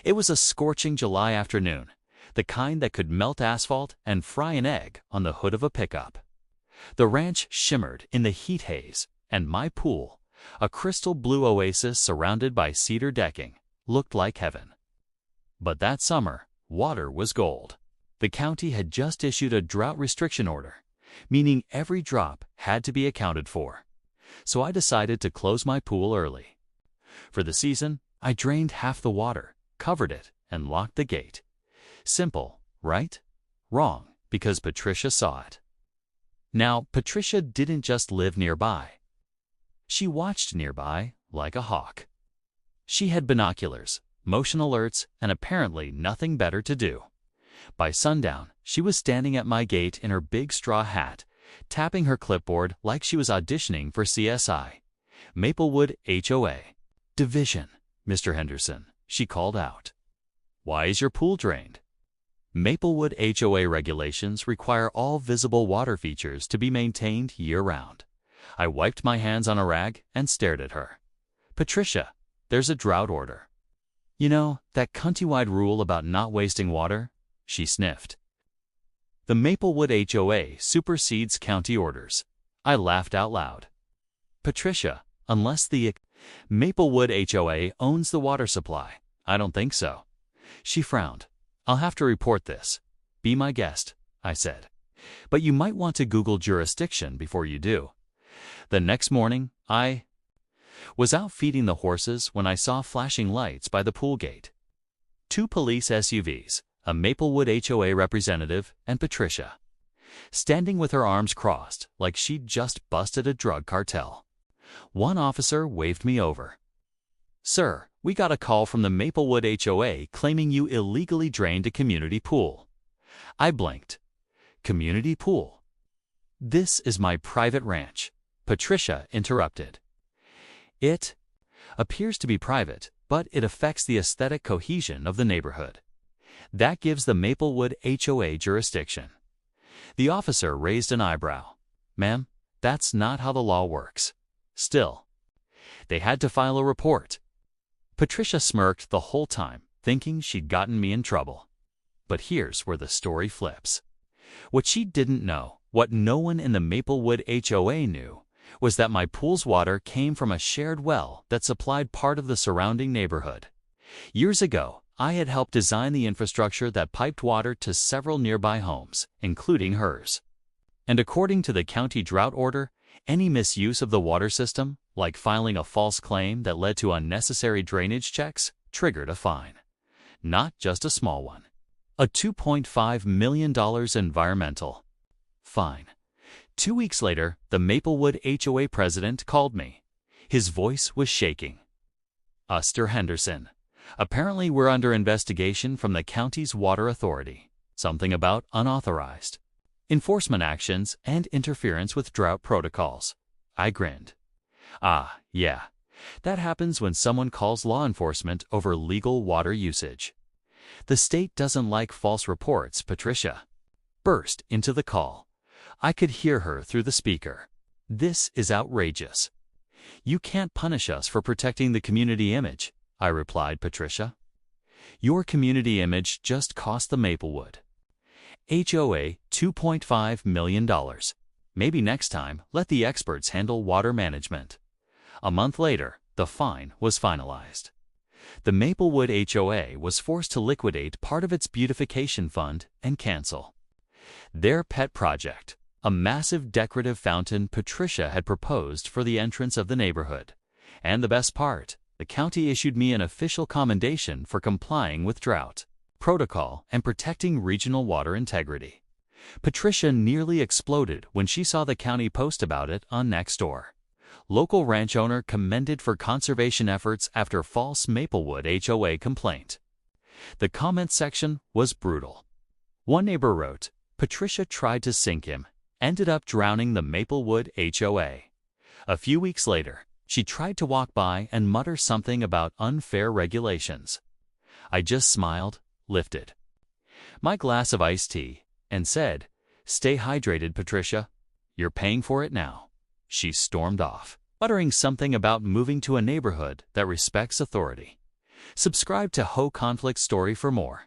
It was a scorching July afternoon, the kind that could melt asphalt and fry an egg on the hood of a pickup. The ranch shimmered in the heat haze, and my pool, a crystal blue oasis surrounded by cedar decking, looked like heaven. But that summer, water was gold. The county had just issued a drought restriction order, meaning every drop had to be accounted for. So I decided to close my pool early. For the season, I drained half the water, covered it, and locked the gate. Simple, right? Wrong, because Patricia saw it. Now, Patricia didn't just live nearby. She watched nearby like a hawk. She had binoculars, motion alerts, and apparently nothing better to do. By sundown, she was standing at my gate in her big straw hat, tapping her clipboard like she was auditioning for CSI. Maplewood HOA. Division, Mr. Henderson, she called out. Why is your pool drained? Maplewood HOA regulations require all visible water features to be maintained year-round. I wiped my hands on a rag and stared at her. Patricia, there's a drought order. You know, that county-wide rule about not wasting water? She sniffed. The Maplewood HOA supersedes county orders. I laughed out loud. Patricia, unless the Maplewood HOA owns the water supply, I don't think so. She frowned. I'll have to report this. Be my guest, I said. But you might want to Google jurisdiction before you do. The next morning, I was out feeding the horses when I saw flashing lights by the pool gate. 2 police SUVs, a Maplewood HOA representative, and Patricia, standing with her arms crossed like she'd just busted a drug cartel. One officer waved me over. Sir, we got a call from the Maplewood HOA claiming you illegally drained a community pool. I blinked. Community pool? This is my private ranch, Patricia interrupted. It appears to be private, but it affects the aesthetic cohesion of the neighborhood. That gives the Maplewood HOA jurisdiction. The officer raised an eyebrow. Ma'am, that's not how the law works. Still, they had to file a report. Patricia smirked the whole time, thinking she'd gotten me in trouble. But here's where the story flips. What she didn't know, what no one in the Maplewood HOA knew, was that my pool's water came from a shared well that supplied part of the surrounding neighborhood. Years ago, I had helped design the infrastructure that piped water to several nearby homes, including hers. And according to the county drought order, any misuse of the water system, like filing a false claim that led to unnecessary drainage checks, triggered a fine. Not just a small one. A $2.5 million environmental fine. 2 weeks later, the Maplewood HOA president called me. His voice was shaking. Mr. Henderson, apparently we're under investigation from the county's water authority. Something about unauthorized enforcement actions and interference with drought protocols. I grinned. Ah, yeah. That happens when someone calls law enforcement over legal water usage. The state doesn't like false reports, Patricia burst into the call. I could hear her through the speaker. This is outrageous. You can't punish us for protecting the community image, I replied, Patricia. Your community image just cost the Maplewood HOA $2.5 million. Maybe next time, let the experts handle water management. A month later, the fine was finalized. The Maplewood HOA was forced to liquidate part of its beautification fund and cancel their pet project, a massive decorative fountain Patricia had proposed for the entrance of the neighborhood. And the best part, the county issued me an official commendation for complying with drought protocol and protecting regional water integrity. Patricia nearly exploded when she saw the county post about it on Nextdoor. Local ranch owner commended for conservation efforts after false Maplewood HOA complaint. The comment section was brutal. One neighbor wrote, Patricia tried to sink him, ended up drowning the Maplewood HOA. A few weeks later, she tried to walk by and mutter something about unfair regulations. I just smiled, lifted my glass of iced tea, and said, Stay hydrated, Patricia. You're paying for it now. She stormed off, muttering something about moving to a neighborhood that respects authority. Subscribe to HO Conflict Story for more.